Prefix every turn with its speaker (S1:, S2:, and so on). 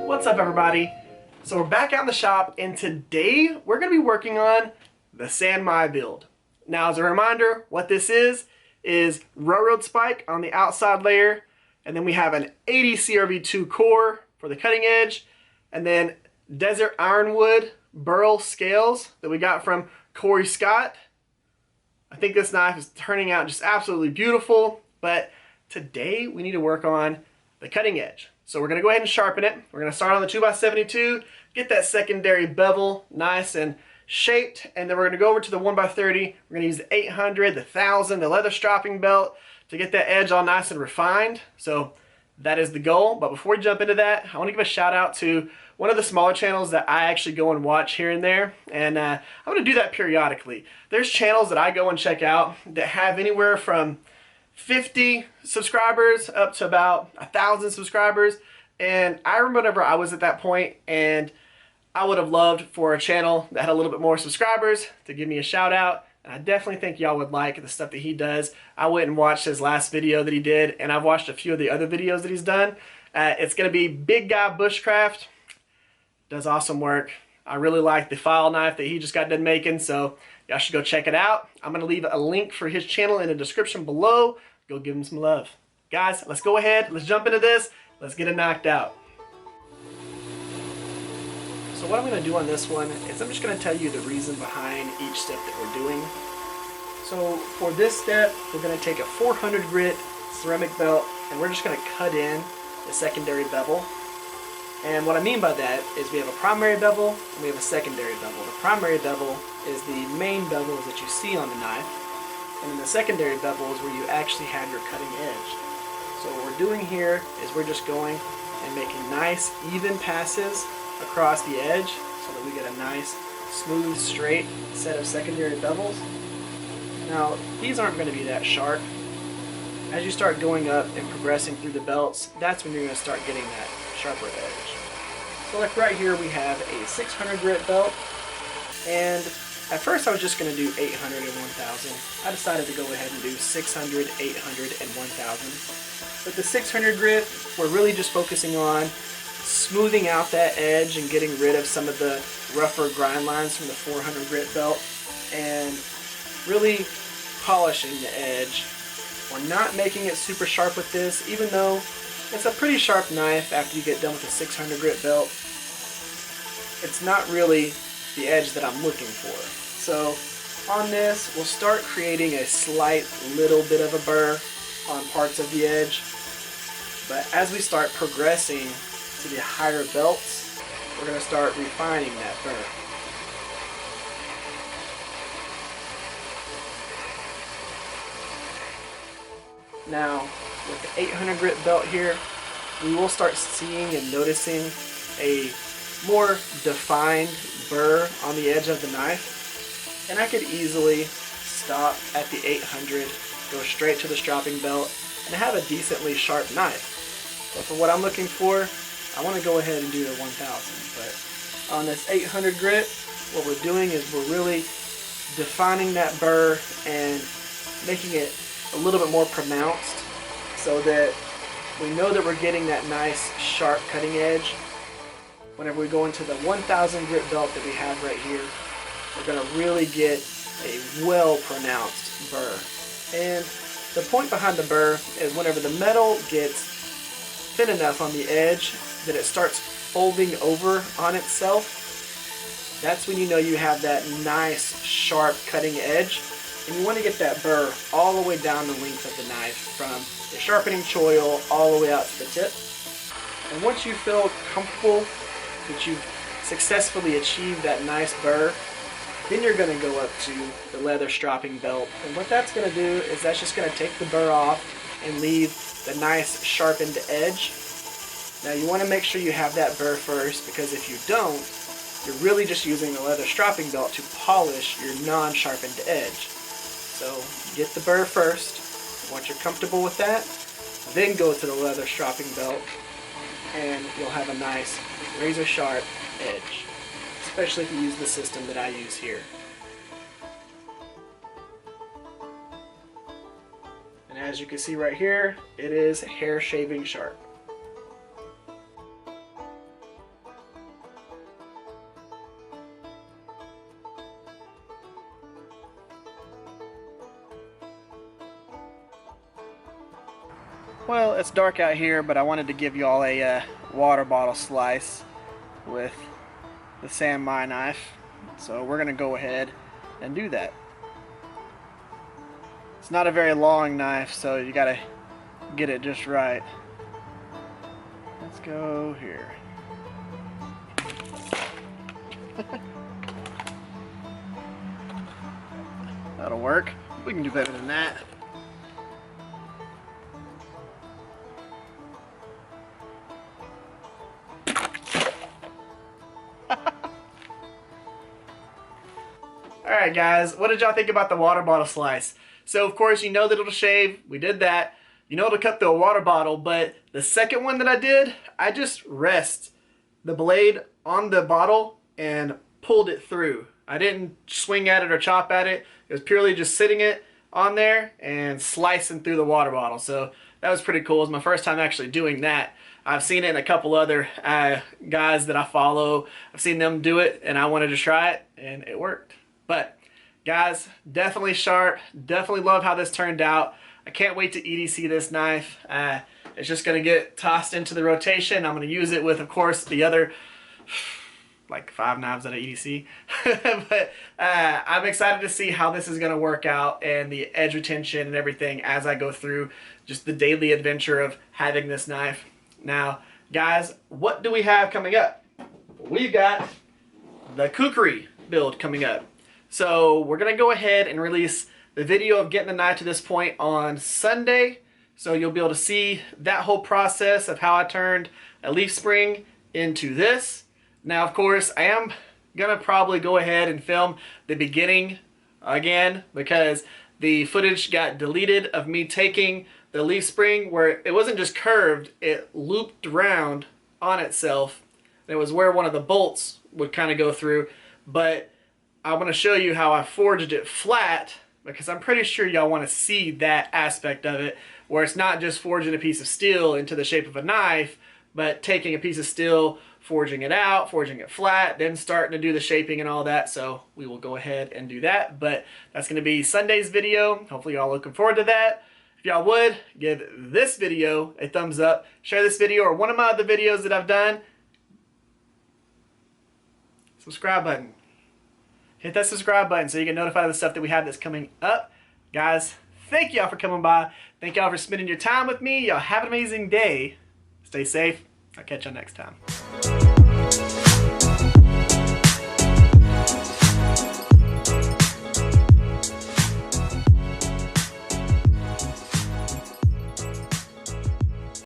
S1: What's up, everybody? So we're back out in the shop, and today we're going to be working on the San Mai build. Now, as a reminder, what this is railroad spike on the outside layer, and then we have an 80 CRV2 core for the cutting edge, and then desert ironwood burl scales that we got from Corey Scott. I think this knife is turning out just absolutely beautiful, but today we need to work on the cutting edge. So we're going to go ahead and sharpen it. We're going to start on the 2x72, get that secondary bevel nice and shaped, and then we're going to go over to the 1x30. We're going to use the 800, the 1000, the leather strapping belt to get that edge all nice and refined. So that is the goal. But before we jump into that, I want to give a shout out to one of the smaller channels that I actually go and watch here and there, and I'm going to do that periodically. There's channels that I go and check out that have anywhere from 50 subscribers up to about 1,000 subscribers, and I remember whenever I was at that point, and I would have loved for a channel that had a little bit more subscribers to give me a shout out, and I definitely think y'all would like the stuff that he does. I went and watched his last video that he did, and I've watched a few of the other videos that he's done. It's going to be Big Guy Bushcraft. Does awesome work. I really like the file knife that he just got done making, so y'all should go check it out. I'm going to leave a link for his channel in the description below. Go give him some love. Guys, let's go ahead. Let's jump into this. Let's get it knocked out. So what I'm going to do on this one is I'm just going to tell you the reason behind each step that we're doing. So for this step, we're going to take a 400 grit ceramic belt, and we're just going to cut in the secondary bevel. And what I mean by that is we have a primary bevel and we have a secondary bevel. The primary bevel is the main bevels that you see on the knife, and then the secondary bevel is where you actually have your cutting edge. So what we're doing here is we're just going and making nice even passes across the edge so that we get a nice smooth straight set of secondary bevels. Now these aren't going to be that sharp. As you start going up and progressing through the belts, that's when you're going to start getting that sharper edge. So like right here we have a 600 grit belt, and at first I was just going to do 800 and 1000. I decided to go ahead and do 600, 800, and 1000. But the 600 grit, we're really just focusing on smoothing out that edge and getting rid of some of the rougher grind lines from the 400 grit belt and really polishing the edge. We're not making it super sharp with this, even though it's a pretty sharp knife after you get done with a 600 grit belt. It's not really the edge that I'm looking for. So on this, we'll start creating a slight little bit of a burr on parts of the edge. But as we start progressing to the higher belts, we're going to start refining that burr. Now, with the 800 grit belt here, we will start seeing and noticing a more defined burr on the edge of the knife. And I could easily stop at the 800, go straight to the strapping belt, and have a decently sharp knife. But for what I'm looking for, I want to go ahead and do the 1000. But on this 800 grit, what we're doing is we're really defining that burr and making it a little bit more pronounced so that we know that we're getting that nice sharp cutting edge. Whenever we go into the 1000 grit belt that we have right here, we're going to really get a well pronounced burr. And the point behind the burr is whenever the metal gets thin enough on the edge that it starts folding over on itself, that's when you know you have that nice sharp cutting edge. And you want to get that burr all the way down the length of the knife from the sharpening choil all the way out to the tip. And once you feel comfortable that you've successfully achieved that nice burr, then you're going to go up to the leather strapping belt. And what that's going to do is that's just going to take the burr off and leave the nice sharpened edge. Now you want to make sure you have that burr first, because if you don't, you're really just using the leather strapping belt to polish your non-sharpened edge. So get the burr first. Once you're comfortable with that, then go to the leather strapping belt, and you'll have a nice razor sharp edge, especially if you use the system that I use here. As you can see right here, it is hair shaving sharp. Well, it's dark out here, but I wanted to give you all a water bottle slice with the samurai knife. So we're gonna go ahead and do that. It's not a very long knife, so you gotta get it just right. Let's go here. That'll work. We can do better than that. Alright guys, what did y'all think about the water bottle slice? So of course you know that it'll shave, we did that. You know it'll cut through a water bottle, but the second one that I did, I just rest the blade on the bottle and pulled it through. I didn't swing at it or chop at it. It was purely just sitting it on there and slicing through the water bottle. So that was pretty cool. It was my first time actually doing that. I've seen it in a couple other guys that I follow. I've seen them do it and I wanted to try it and it worked. But guys, definitely sharp. Definitely love how this turned out. I can't wait to EDC this knife. It's just going to get tossed into the rotation. I'm going to use it with, of course, the other like 5 knives that I EDC. But I'm excited to see how this is going to work out and the edge retention and everything as I go through just the daily adventure of having this knife. Now, guys, what do we have coming up? We've got the kukri build coming up. So we're going to go ahead and release the video of getting the knife to this point on Sunday. So you'll be able to see that whole process of how I turned a leaf spring into this. Now, of course, I am going to probably go ahead and film the beginning again because the footage got deleted of me taking the leaf spring where it wasn't just curved, it looped around on itself. It was where one of the bolts would kind of go through, but I want to show you how I forged it flat because I'm pretty sure y'all want to see that aspect of it where it's not just forging a piece of steel into the shape of a knife, but taking a piece of steel, forging it out, forging it flat, then starting to do the shaping and all that. So we will go ahead and do that, but that's going to be Sunday's video. Hopefully y'all looking forward to that. If y'all would, give this video a thumbs up, share this video or one of my other videos that I've done. Subscribe button. Hit that subscribe button so you get notified of the stuff that we have that's coming up. Guys, thank y'all for coming by. Thank y'all for spending your time with me. Y'all have an amazing day. Stay safe. I'll catch y'all next time.